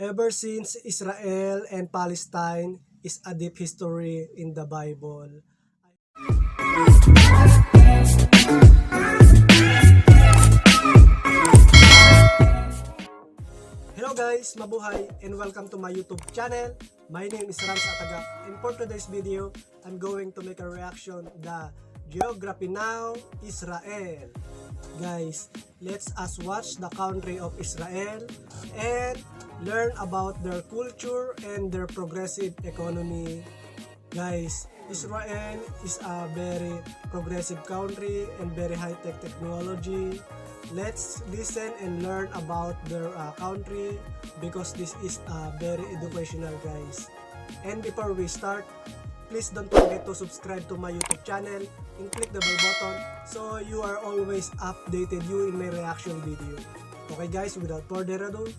Ever since Israel and Palestine is a deep history in the Bible. Hello guys, mabuhay and welcome to my YouTube channel. My name is Rams Ataga and for today's video, I'm going to make a reaction the Geography Now Israel. Guys, let's us watch the country of Israel and learn about their culture and their progressive economy. Guys, Israel is a very progressive country and very high-tech technology. Let's listen and learn about their country because this is very educational, guys. And before we start, please don't forget to subscribe to my YouTube channel and click the bell button so you are always updated in my reaction video. Okay guys, without further ado,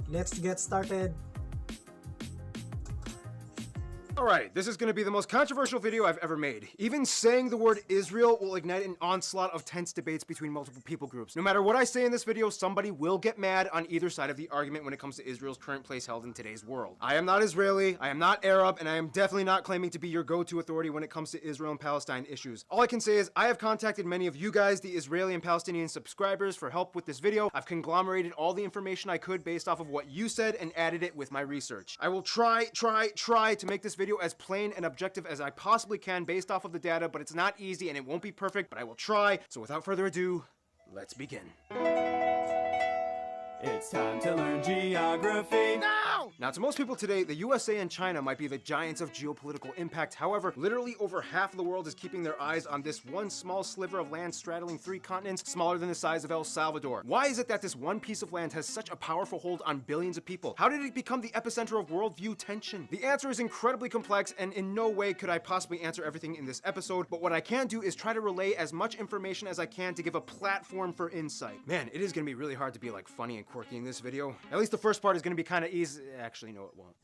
let's get started. Alright, this is going to be the most controversial video I've ever made. Even saying the word Israel will ignite an onslaught of tense debates between multiple people groups. No matter what I say in this video, somebody will get mad on either side of the argument when it comes to Israel's current place held in today's world. I am not Israeli, I am not Arab, and I am definitely not claiming to be your go-to authority when it comes to Israel and Palestine issues. All I can say is I have contacted many of you guys, the Israeli and Palestinian subscribers, for help with this video. I've conglomerated all the information I could based off of what you said and added it with my research. I will try to make this video as plain and objective as I possibly can based off of the data, but it's not easy and it won't be perfect, but I will try. So without further ado, let's begin. It's time to learn geography now! Now, to most people today, the USA and China might be the giants of geopolitical impact. However, literally over half of the world is keeping their eyes on this one small sliver of land straddling 3 continents, smaller than the size of El Salvador. Why is it that this one piece of land has such a powerful hold on billions of people? How did it become the epicenter of worldview tension? The answer is incredibly complex, and in no way could I possibly answer everything in this episode, but what I can do is try to relay as much information as I can to give a platform for insight. Man, it is going to be really hard to be like funny and quirky in this video. At least the first part is going to be kind of easy. Actually, no, it won't.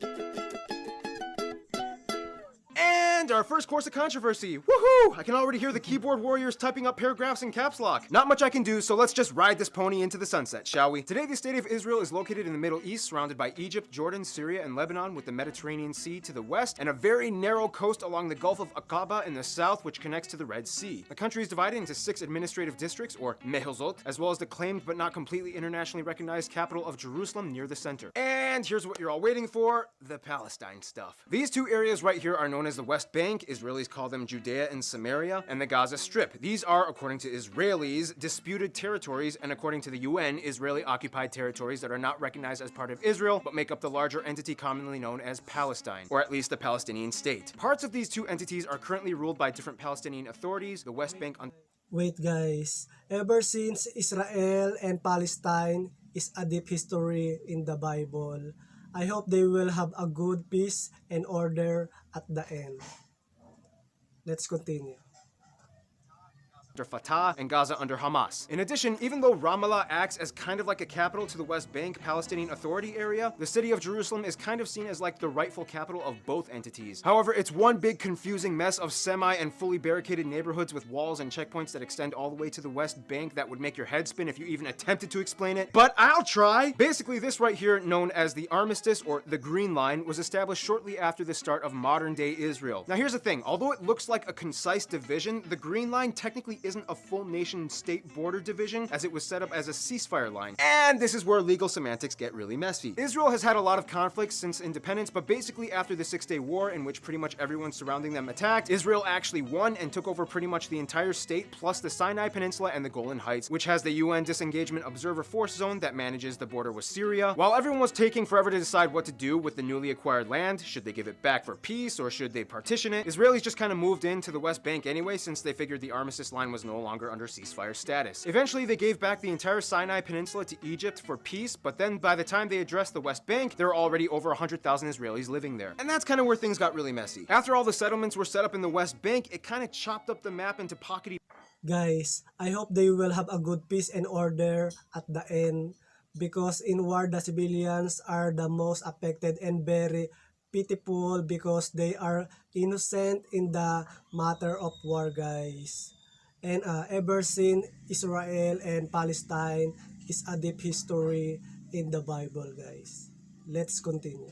And our first course of controversy. Woohoo! I can already hear the keyboard warriors typing up paragraphs in caps lock. Not much I can do, so let's just ride this pony into the sunset, shall we? Today, the state of Israel is located in the Middle East, surrounded by Egypt, Jordan, Syria, and Lebanon, with the Mediterranean Sea to the west, and a very narrow coast along the Gulf of Aqaba in the south, which connects to the Red Sea. The country is divided into 6 administrative districts, or mehuzot, as well as the claimed but not completely internationally recognized capital of Jerusalem near the center. And here's what you're all waiting for, the Palestine stuff. These 2 areas right here are known as the West Bank. Israelis call them Judea and Samaria, and the Gaza Strip. These are, according to Israelis, disputed territories, and according to the UN, Israeli-occupied territories that are not recognized as part of Israel, but make up the larger entity commonly known as Palestine, or at least the Palestinian state. Parts of these 2 entities are currently ruled by different Palestinian authorities. The West Bank on Wait guys, ever since Israel and Palestine is a deep history in the Bible. I hope they will have a good peace and order at the end. Let's continue. under Fatah and Gaza under Hamas. In addition, even though Ramallah acts as kind of like a capital to the West Bank Palestinian Authority area, the city of Jerusalem is kind of seen as like the rightful capital of both entities. However, it's one big confusing mess of semi and fully barricaded neighborhoods with walls and checkpoints that extend all the way to the West Bank that would make your head spin if you even attempted to explain it, but I'll try! Basically, this right here, known as the Armistice or the Green Line, was established shortly after the start of modern-day Israel. Now here's the thing, although it looks like a concise division, the Green Line technically isn't a full nation-state border division, as it was set up as a ceasefire line. And this is where legal semantics get really messy. Israel has had a lot of conflicts since independence, but basically after the 6-Day War, in which pretty much everyone surrounding them attacked, Israel actually won and took over pretty much the entire state, plus the Sinai Peninsula and the Golan Heights, which has the UN Disengagement Observer Force Zone that manages the border with Syria. While everyone was taking forever to decide what to do with the newly acquired land, should they give it back for peace or should they partition it, Israelis just kind of moved into the West Bank anyway, since they figured the armistice line was no longer under ceasefire status. Eventually, they gave back the entire Sinai Peninsula to Egypt for peace, but then by the time they addressed the West Bank, there were already over 100,000 Israelis living there. And that's kind of where things got really messy. After all the settlements were set up in the West Bank, it kind of chopped up the map into pockety. Guys, I hope they will have a good peace and order at the end, because in war the civilians are the most affected and very pitiful because they are innocent in the matter of war, guys. And ever since Israel and Palestine is a deep history in the Bible, guys. Let's continue.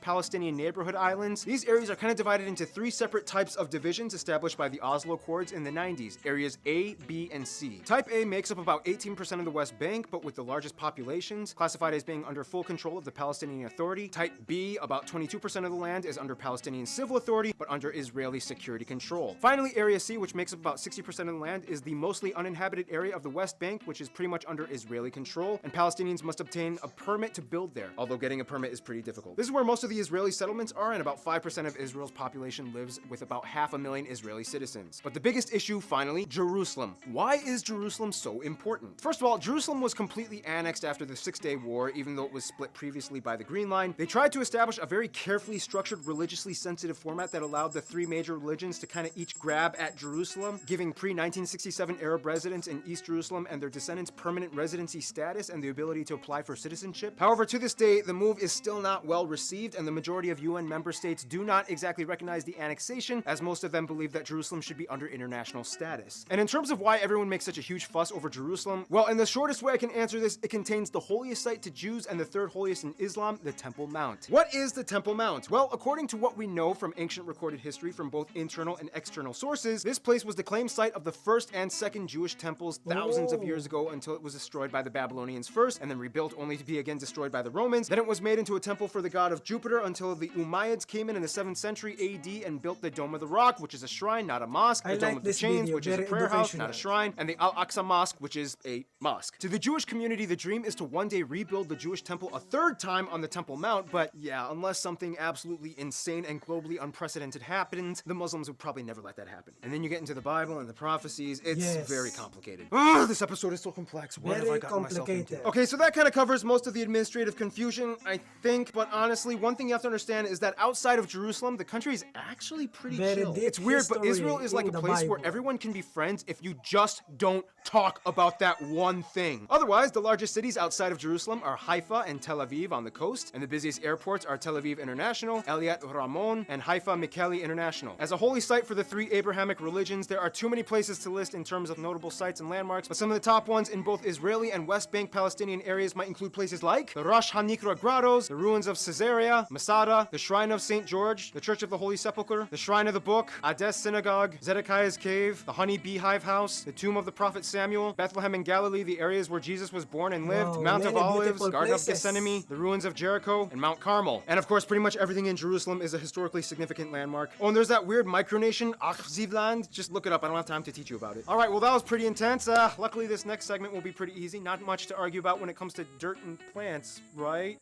Palestinian neighborhood islands. These areas are kind of divided into three separate types of divisions established by the Oslo Accords in the 90s, areas A, B, and C. Type A makes up about 18% of the West Bank, but with the largest populations, classified as being under full control of the Palestinian Authority. Type B, about 22% of the land, is under Palestinian civil authority, but under Israeli security control. Finally, area C, which makes up about 60% of the land, is the mostly uninhabited area of the West Bank, which is pretty much under Israeli control, and Palestinians must obtain a permit to build there, although getting a permit is pretty difficult. This is where most of the Israeli settlements are, and about 5% of Israel's population lives with about 500,000 Israeli citizens. But the biggest issue, finally, Jerusalem. Why is Jerusalem so important? First of all, Jerusalem was completely annexed after the Six-Day War, even though it was split previously by the Green Line. They tried to establish a very carefully structured, religiously sensitive format that allowed the three major religions to kind of each grab at Jerusalem, giving pre-1967 Arab residents in East Jerusalem and their descendants permanent residency status and the ability to apply for citizenship. However, to this day, the move is still not well received, and the majority of UN member states do not exactly recognize the annexation, as most of them believe that Jerusalem should be under international status. And in terms of why everyone makes such a huge fuss over Jerusalem, well, in the shortest way I can answer this, it contains the holiest site to Jews and the third holiest in Islam, the Temple Mount. What is the Temple Mount? Well, according to what we know from ancient recorded history from both internal and external sources, this place was the claimed site of the first and second Jewish temples thousands of years ago, until it was destroyed by the Babylonians first and then rebuilt only to be again destroyed by the Romans. Then it was made into a temple for the god of Jupiter until the Umayyads came in the 7th century AD and built the Dome of the Rock, which is a shrine, not a mosque, the Dome of the Chains, which is a prayer house, not a shrine, and the Al-Aqsa Mosque, which is a mosque. To the Jewish community, the dream is to one day rebuild the Jewish temple a third time on the Temple Mount, but yeah, unless something absolutely insane and globally unprecedented happened, the Muslims would probably never let that happen. And then you get into the Bible and the prophecies. It's very complicated. This episode is so complex. What have I gotten myself into? Okay, so that kind of covers most of the administrative confusion, I think, but honestly, one thing you have to understand is that outside of Jerusalem, the country is actually pretty chill. It's weird, but Israel is like a place where everyone can be friends if you just don't talk about that one thing. Otherwise, the largest cities outside of Jerusalem are Haifa and Tel Aviv on the coast, and the busiest airports are Tel Aviv International, Eliat Ramon, and Haifa Mikeli International. As a holy site for the three Abrahamic religions, there are too many places to list in terms of notable sites and landmarks, but some of the top ones in both Israeli and West Bank Palestinian areas might include places like the Rosh HaNikra Grottos, the ruins of Caesarea, Masada, the Shrine of St. George, the Church of the Holy Sepulchre, the Shrine of the Book, Ades Synagogue, Zedekiah's Cave, the Honey Beehive House, the Tomb of the Prophet Samuel, Bethlehem in Galilee, the areas where Jesus was born and lived, Mount of Olives, Garden of Gethsemane, the ruins of Jericho, and Mount Carmel. And of course, pretty much everything in Jerusalem is a historically significant landmark. Oh, and there's that weird micronation, Achzivland. Just look it up. I don't have time to teach you about it. All right, well, that was pretty intense. Luckily, this next segment will be pretty easy. Not much to argue about when it comes to dirt and plants, right?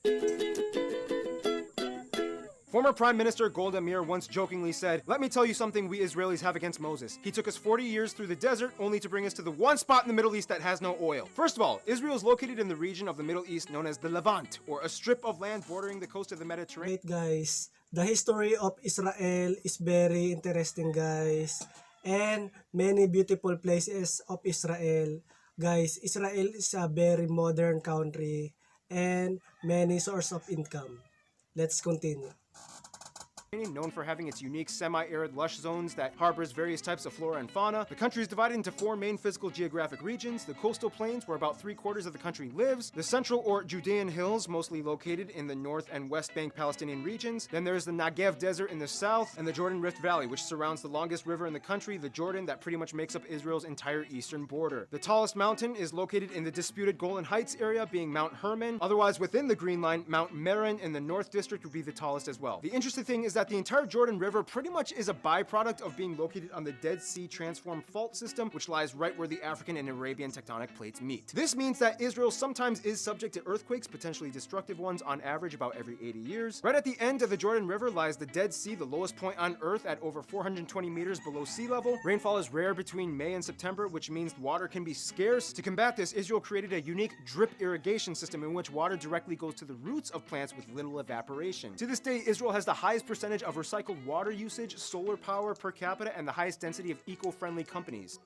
Former Prime Minister Golda Meir once jokingly said, "Let me tell you something we Israelis have against Moses. He took us 40 years through the desert only to bring us to the one spot in the Middle East that has no oil." First of all, Israel is located in the region of the Middle East known as the Levant, or a strip of land bordering the coast of the Mediterranean. Wait guys, the history of Israel is very interesting guys, and many beautiful places of Israel. Guys, Israel is a very modern country and many source of income. Let's continue. Known for having its unique semi-arid lush zones that harbors various types of flora and fauna. The country is divided into four main physical geographic regions: the coastal plains, where about 3/4 of the country lives, the central or Judean hills, mostly located in the north and west bank Palestinian regions. Then there's the Negev desert in the south, and the Jordan Rift Valley, which surrounds the longest river in the country, the Jordan, that pretty much makes up Israel's entire eastern border. The tallest mountain is located in the disputed Golan Heights area, being Mount Hermon. Otherwise, within the Green Line, Mount Meron in the North District would be the tallest as well. The interesting thing is that the entire Jordan River pretty much is a byproduct of being located on the Dead Sea Transform Fault System, which lies right where the African and Arabian tectonic plates meet. This means that Israel sometimes is subject to earthquakes, potentially destructive ones, on average about every 80 years. Right at the end of the Jordan River lies the Dead Sea, the lowest point on Earth at over 420 meters below sea level. Rainfall is rare between May and September, which means water can be scarce. To combat this, Israel created a unique drip irrigation system in which water directly goes to the roots of plants with little evaporation. To this day, Israel has the highest percentage percentage of recycled water usage, solar power per capita, and the highest density of eco-friendly companies.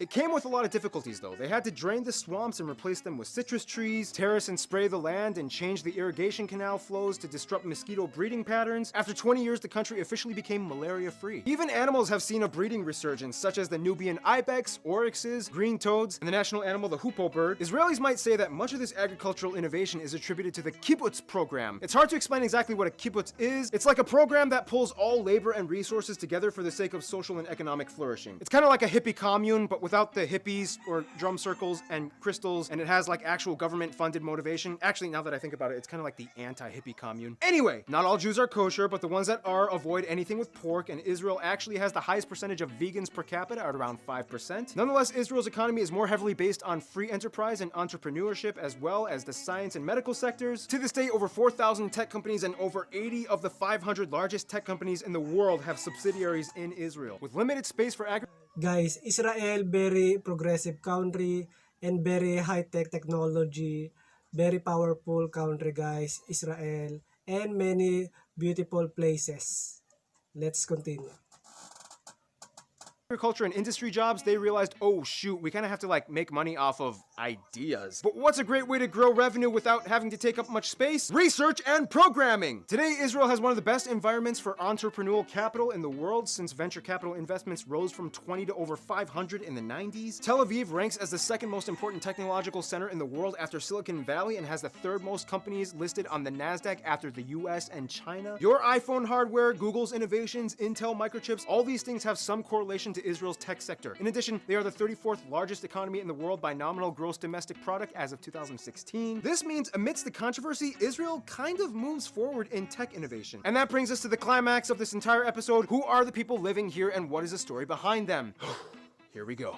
It came with a lot of difficulties though. They had to drain the swamps and replace them with citrus trees, terrace and spray the land, and change the irrigation canal flows to disrupt mosquito breeding patterns. After 20 years, the country officially became malaria-free. Even animals have seen a breeding resurgence, such as the Nubian ibex, oryxes, green toads, and the national animal, the hoopoe bird. Israelis might say that much of this agricultural innovation is attributed to the kibbutz program. It's hard to explain exactly what a kibbutz is. It's like a program that pulls all labor and resources together for the sake of social and economic flourishing. It's kind of like a hippie commune, but without the hippies or drum circles and crystals, and it has like actual government-funded motivation. Actually, now that I think about it, it's kind of like the anti-hippie commune. Anyway, not all Jews are kosher, but the ones that are avoid anything with pork, and Israel actually has the highest percentage of vegans per capita at around 5%. Nonetheless, Israel's economy is more heavily based on free enterprise and entrepreneurship, as well as the science and medical sectors. To this day, over 4,000 tech companies and over 80 of the 500 largest tech companies in the world have subsidiaries in Israel. With limited space for Guys, Israel very progressive country and very high-tech technology, very powerful country guys, Israel, and many beautiful places. Let's continue. agriculture and industry jobs, they realized, oh shoot, we kind of have to like make money off of ideas. But what's a great way to grow revenue without having to take up much space? Research and programming! Today, Israel has one of the best environments for entrepreneurial capital in the world since venture capital investments rose from 20 to over 500 in the 90s. Tel Aviv ranks as the second most important technological center in the world after Silicon Valley and has the third most companies listed on the NASDAQ after the US and China. Your iPhone hardware, Google's innovations, Intel microchips, all these things have some correlation to Israel's tech sector. In addition, they are the 34th largest economy in the world by nominal gross domestic product as of 2016. This means amidst the controversy, Israel kind of moves forward in tech innovation. And that brings us to the climax of this entire episode. Who are the people living here and what is the story behind them? Here we go.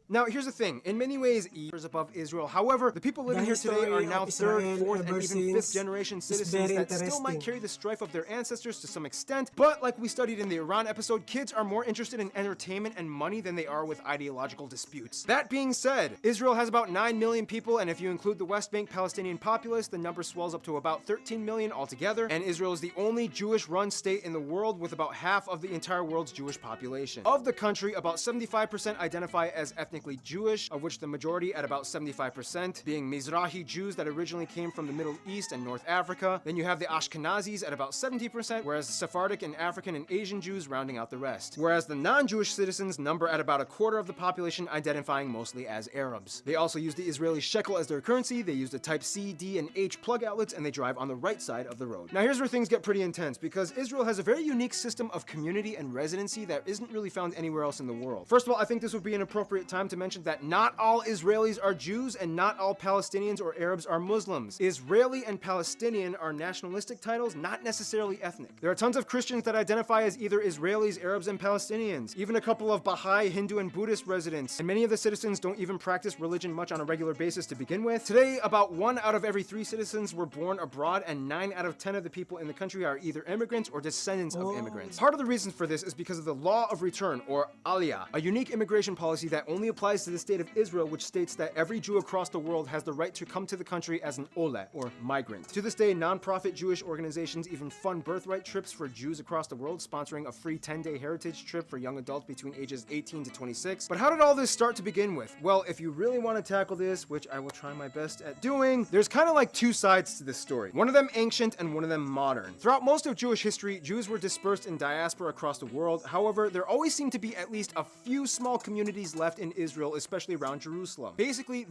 Now, here's the thing. In many ways, is above Israel. However, the people living here today are now third, fourth, and even fifth generation citizens that still might carry the strife of their ancestors to some extent. But like we studied in the Iran episode, kids are more interested in entertainment and money than they are with ideological disputes. That being said, Israel has about 9 million people, and if you include the West Bank Palestinian populace, the number swells up to about 13 million altogether. And Israel is the only Jewish-run state in the world with about half of the entire world's Jewish population. Of the country, about 75% identify as ethnically Jewish, of which the majority at about 75% being Mizrahi Jews that originally came from the Middle East and North Africa. Then you have the Ashkenazis at about 70%, whereas Sephardic and African and Asian Jews rounding out the rest. Whereas the non-Jewish citizens number at about a quarter of the population, identifying mostly as Arabs. They also use the Israeli shekel as their currency, they use the type C, D, and H plug outlets, and they drive on the right side of the road. Now here's where things get pretty intense, because Israel has a very unique system of community and residency that isn't really found anywhere else in the world. First of all, I think this would be an appropriate time to mention that not all Israelis are Jews and not all Palestinians or Arabs are Muslims. Israeli and Palestinian are nationalistic titles, not necessarily ethnic. There are tons of Christians that identify as either Israelis, Arabs, and Palestinians, even a couple of Baha'i, Hindu, and Buddhist residents, and many of the citizens don't even practice religion much on a regular basis to begin with. Today, about 1 out of every 3 citizens were born abroad, and 9 out of 10 of the people in the country are either immigrants or descendants of immigrants. Part of the reason for this is because of the law of return, or aliyah, a unique immigration policy that only applies to the state of Israel, which states that every Jew across the world has the right to come to the country as an ole, or migrant. To this day, non-profit Jewish organizations even fund birthright trips for Jews across the world, sponsoring a free 10-day heritage trip for young adults between ages 18 to 26. But how did all this start to begin with? Well, if you really want to tackle this, which I will try my best at doing, there's kind of like 2 sides to this story. One of them ancient and one of them modern. Throughout most of Jewish history, Jews were dispersed in diaspora across the world. However, there always seemed to be at least a few small communities left in Israel, especially around Jerusalem. Basically,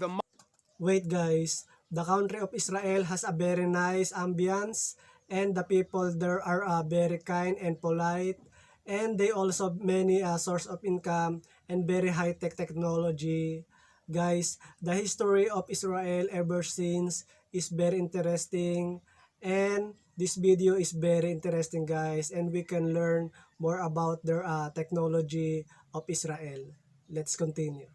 Wait guys, the country of Israel has a very nice ambience and the people there are very kind and polite, and they also many source of income and very high-tech technology. Guys, the history of Israel ever since is very interesting, and this video is very interesting guys, and we can learn more about their technology of Israel. Let's continue.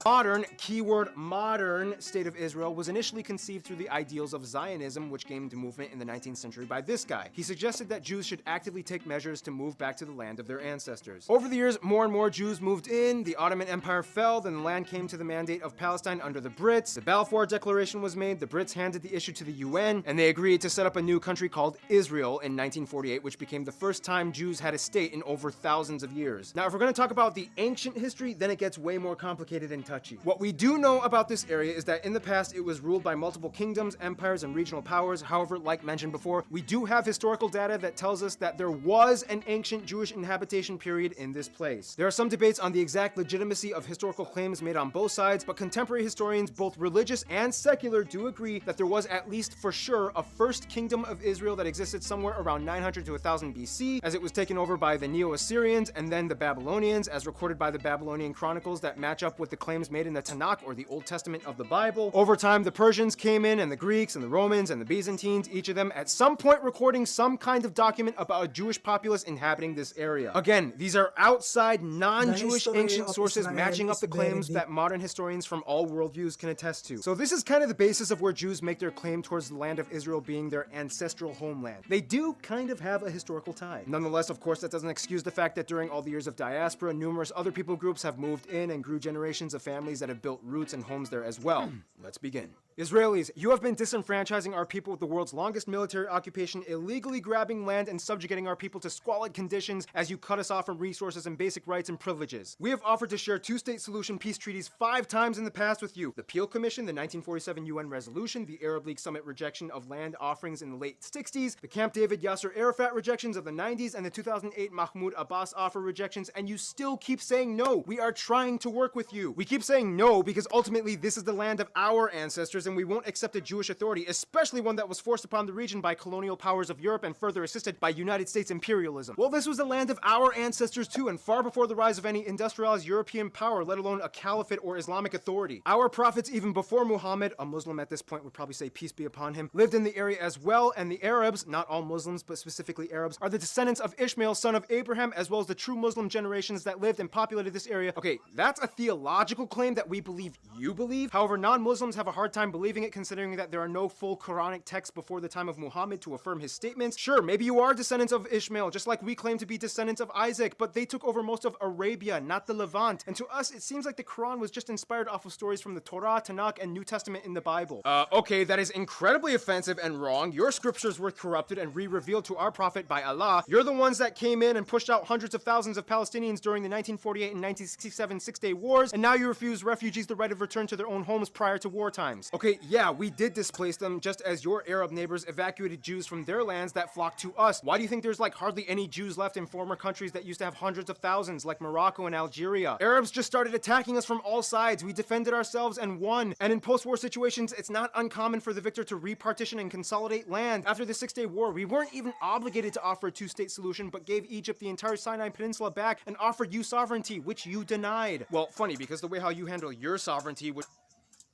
Modern, keyword modern, state of Israel was initially conceived through the ideals of Zionism, which gained movement in the 19th century by this guy. He suggested that Jews should actively take measures to move back to the land of their ancestors. Over the years, more and more Jews moved in, the Ottoman Empire fell, then the land came to the mandate of Palestine under the Brits, the Balfour Declaration was made, the Brits handed the issue to the UN, and they agreed to set up a new country called Israel in 1948, which became the first time Jews had a state in over thousands of years. Now, if we're going to talk about the ancient history, then it gets way more complicated and touchy. What we do know about this area is that in the past, it was ruled by multiple kingdoms, empires, and regional powers. However, like mentioned before, we do have historical data that tells us that there was an ancient Jewish inhabitation period in this place. There are some debates on the exact legitimacy of historical claims made on both sides, but contemporary historians, both religious and secular, do agree that there was at least for sure a first kingdom of Israel that existed somewhere around 900 to 1000 BC, as it was taken over by the Neo-Assyrians and then the Babylonians, as recorded by the Babylonian chronicles that match up with the claims made in the Tanakh, or the Old Testament of the Bible. Over time, the Persians came in, and the Greeks and the Romans and the Byzantines, each of them at some point recording some kind of document about a Jewish populace inhabiting this area. Again, these are outside, non-Jewish ancient sources matching up the claims that modern historians from all worldviews can attest to. So this is kind of the basis of where Jews make their claim towards the land of Israel being their ancestral homeland. They do kind of have a historical tie. Nonetheless, of course, that doesn't excuse the fact that during all the years of diaspora, numerous other people groups have moved in and grew generations of families that have built roots and homes there as well. Let's begin. Israelis, you have been disenfranchising our people with the world's longest military occupation, illegally grabbing land and subjugating our people to squalid conditions as you cut us off from resources and basic rights and privileges. We have offered to share two-state solution peace treaties 5 times in the past with you. The Peel Commission, the 1947 UN resolution, the Arab League summit rejection of land offerings in the late 60s, the Camp David Yasser Arafat rejections of the 90s, and the 2008 Mahmoud Abbas offer rejections, and you still keep saying no. We are trying to work with you. We keep saying no because ultimately this is the land of our ancestors, and we won't accept a Jewish authority, especially one that was forced upon the region by colonial powers of Europe and further assisted by United States imperialism. Well, this was the land of our ancestors too, and far before the rise of any industrialized European power, let alone a caliphate or Islamic authority. Our prophets, even before Muhammad, a Muslim at this point would probably say peace be upon him, lived in the area as well, and the Arabs, not all Muslims, but specifically Arabs, are the descendants of Ishmael, son of Abraham, as well as the true Muslim generations that lived and populated this area. Okay, that's a theological claim that we believe you believe. However, non-Muslims have a hard time believing it, considering that there are no full Quranic texts before the time of Muhammad to affirm his statements. Sure, maybe you are descendants of Ishmael, just like we claim to be descendants of Isaac, but they took over most of Arabia, not the Levant. And to us, it seems like the Quran was just inspired off of stories from the Torah, Tanakh, and New Testament in the Bible. Okay, that is incredibly offensive and wrong. Your scriptures were corrupted and re-revealed to our prophet by Allah. You're the ones that came in and pushed out hundreds of thousands of Palestinians during the 1948 and 1967 Six-Day Wars, and now you refuse refugees the right of return to their own homes prior to war times. Okay, yeah, we did displace them, just as your Arab neighbors evacuated Jews from their lands that flocked to us. Why do you think there's like hardly any Jews left in former countries that used to have hundreds of thousands, like Morocco and Algeria? Arabs just started attacking us from all sides. We defended ourselves and won. And in post-war situations, it's not uncommon for the victor to repartition and consolidate land. After the Six-Day War, we weren't even obligated to offer a two-state solution, but gave Egypt the entire Sinai Peninsula back and offered you sovereignty, which you denied. Well, funny, because the way how you handle your sovereignty would...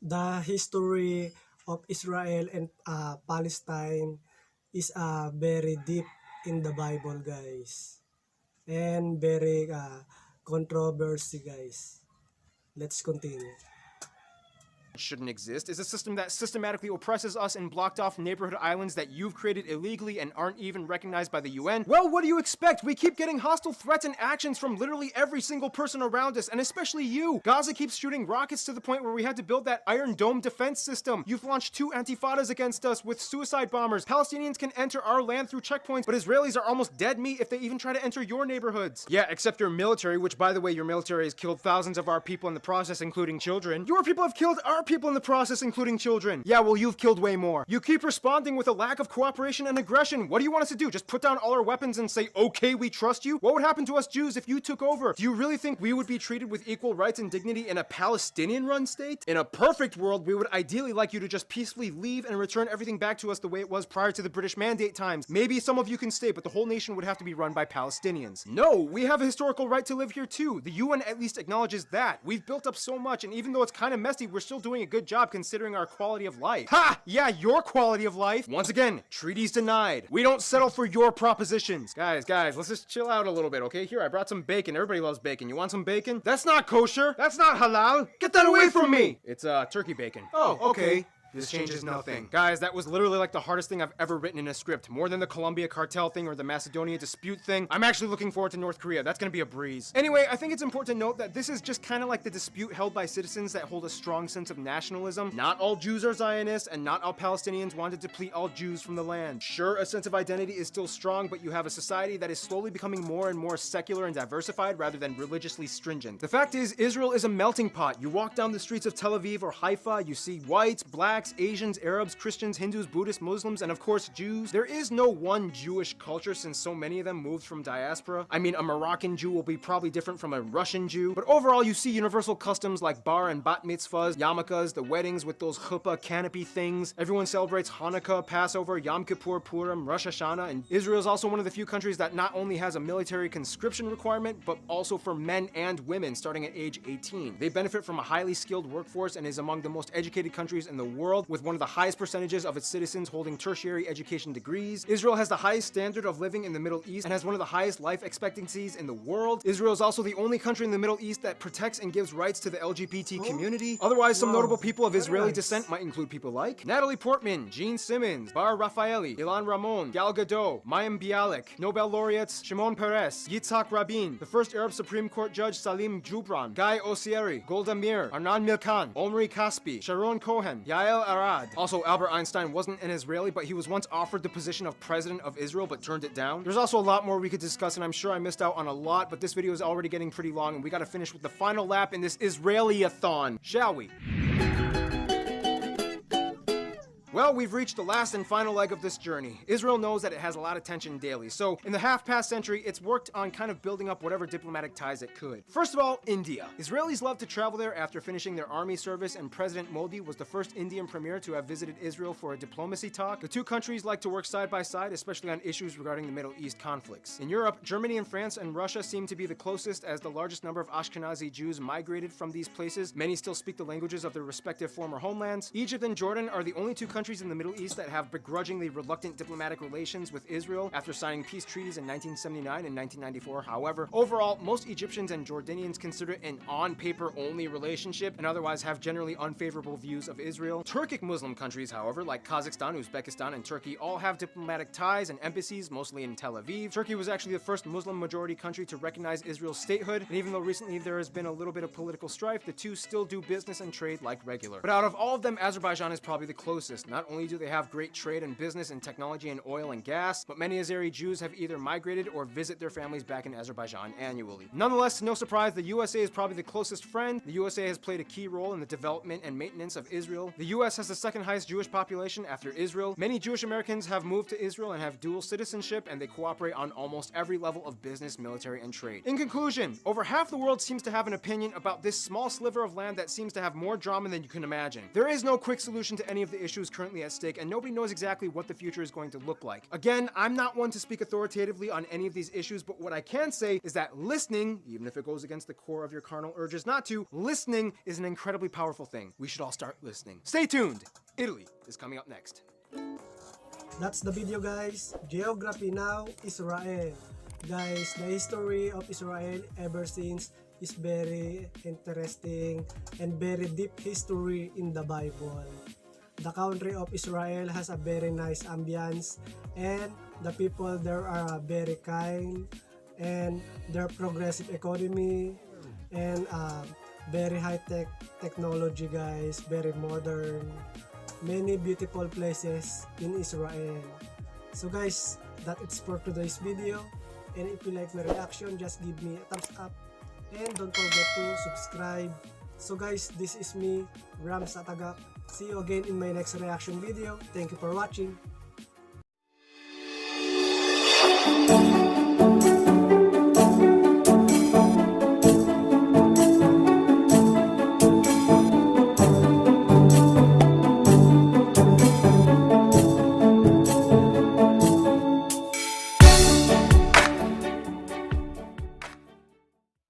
The history of Israel and Palestine is very deep in the Bible, guys, and very controversy, guys. Let's continue. Shouldn't exist is a system that systematically oppresses us and blocked off neighborhood islands that you've created illegally and aren't even recognized by the UN. Well, what do you expect? We keep getting hostile threats and actions from literally every single person around us, and especially you. Gaza keeps shooting rockets to the point where we had to build that Iron Dome defense system. You've launched 2 antifadas against us with suicide bombers. Palestinians can enter our land through checkpoints, but Israelis are almost dead meat if they even try to enter your neighborhoods. Yeah, except your military, which, by the way, your military has killed thousands of our people in the process, including children. Your people have killed our people in the process, including children. Yeah, well, you've killed way more. You keep responding with a lack of cooperation and aggression. What do you want us to do? Just put down all our weapons and say, okay, we trust you? What would happen to us Jews if you took over? Do you really think we would be treated with equal rights and dignity in a Palestinian-run state? In a perfect world, we would ideally like you to just peacefully leave and return everything back to us the way it was prior to the British Mandate times. Maybe some of you can stay, but the whole nation would have to be run by Palestinians. No, we have a historical right to live here too. The UN at least acknowledges that. We've built up so much, and even though it's kind of messy, we're still doing doing a good job considering our quality of life. Ha! Yeah, your quality of life. Once again, treaties denied. We don't settle for your propositions. Guys, let's just chill out a little bit, okay? Here, I brought some bacon. Everybody loves bacon. You want some bacon? That's not kosher. That's not halal. Get that away from me. It's turkey bacon. Oh, okay. This changes nothing. Guys, that was literally like the hardest thing I've ever written in a script. More than the Colombia cartel thing or the Macedonia dispute thing. I'm actually looking forward to North Korea. That's gonna be a breeze. Anyway, I think it's important to note that this is just kind of like the dispute held by citizens that hold a strong sense of nationalism. Not all Jews are Zionists, and not all Palestinians wanted to deplete all Jews from the land. Sure, a sense of identity is still strong, but you have a society that is slowly becoming more and more secular and diversified rather than religiously stringent. The fact is, Israel is a melting pot. You walk down the streets of Tel Aviv or Haifa, you see whites, blacks, Asians, Arabs, Christians, Hindus, Buddhists, Muslims, and of course Jews. There is no one Jewish culture since so many of them moved from diaspora. I mean, a Moroccan Jew will be probably different from a Russian Jew, but overall you see universal customs like bar and bat mitzvahs, yarmulkes, the weddings with those chuppah canopy things. Everyone celebrates Hanukkah, Passover, Yom Kippur, Purim, Rosh Hashanah, and Israel is also one of the few countries that not only has a military conscription requirement, but also for men and women starting at age 18. They benefit from a highly skilled workforce and is among the most educated countries in the world, with one of the highest percentages of its citizens holding tertiary education degrees. Israel has the highest standard of living in the Middle East and has one of the highest life expectancies in the world. Israel is also the only country in the Middle East that protects and gives rights to the LGBT community. Otherwise, some notable people of Israeli descent might include people like Natalie Portman, Gene Simmons, Bar Raffaelli, Ilan Ramon, Gal Gadot, Mayim Bialik, Nobel laureates Shimon Peres, Yitzhak Rabin, the first Arab Supreme Court Judge Salim Jubran, Guy Osieri, Golda Meir, Arnan Milkan, Omri Kaspi, Sharon Cohen, Yael Arad. Also, Albert Einstein wasn't an Israeli, but he was once offered the position of president of Israel, but turned it down. There's also a lot more we could discuss, and I'm sure I missed out on a lot, but this video is already getting pretty long, and we gotta finish with the final lap in this Israeli-a-thon, shall we? Well, we've reached the last and final leg of this journey. Israel knows that it has a lot of tension daily, so in the half-past century, it's worked on kind of building up whatever diplomatic ties it could. First of all, India. Israelis love to travel there after finishing their army service, and President Modi was the first Indian premier to have visited Israel for a diplomacy talk. The two countries like to work side by side, especially on issues regarding the Middle East conflicts. In Europe, Germany and France and Russia seem to be the closest, as the largest number of Ashkenazi Jews migrated from these places. Many still speak the languages of their respective former homelands. Egypt and Jordan are the only two countries in the Middle East that have begrudgingly reluctant diplomatic relations with Israel after signing peace treaties in 1979 and 1994. However, overall, most Egyptians and Jordanians consider it an on-paper only relationship and otherwise have generally unfavorable views of Israel. Turkic Muslim countries, however, like Kazakhstan, Uzbekistan, and Turkey, all have diplomatic ties and embassies, mostly in Tel Aviv. Turkey was actually the first Muslim-majority country to recognize Israel's statehood, and even though recently there has been a little bit of political strife, the two still do business and trade like regular. But out of all of them, Azerbaijan is probably the closest. Not only do they have great trade and business and technology and oil and gas, but many Azeri Jews have either migrated or visit their families back in Azerbaijan annually. Nonetheless, no surprise, the USA is probably the closest friend. The USA has played a key role in the development and maintenance of Israel. The US has the second highest Jewish population after Israel. Many Jewish Americans have moved to Israel and have dual citizenship, and they cooperate on almost every level of business, military, and trade. In conclusion, over half the world seems to have an opinion about this small sliver of land that seems to have more drama than you can imagine. There is no quick solution to any of the issues currently at stake, and nobody knows exactly what the future is going to look like. Again, I'm not one to speak authoritatively on any of these issues, but what I can say is that listening, even if it goes against the core of your carnal urges not to, listening is an incredibly powerful thing. We should all start listening. Stay tuned! Italy is coming up next. That's the video, guys. Geography now, Israel. Guys, the history of Israel ever since is very interesting and very deep history in the Bible. The country of Israel has a very nice ambience, and the people there are very kind, and their progressive economy and very high-tech technology, guys, very modern, many beautiful places in Israel. So guys, that it's for today's video, and if you like my reaction, just give me a thumbs up and don't forget to subscribe. So guys, this is me, Ram Satagak. See you again in my next reaction video. Thank you for watching.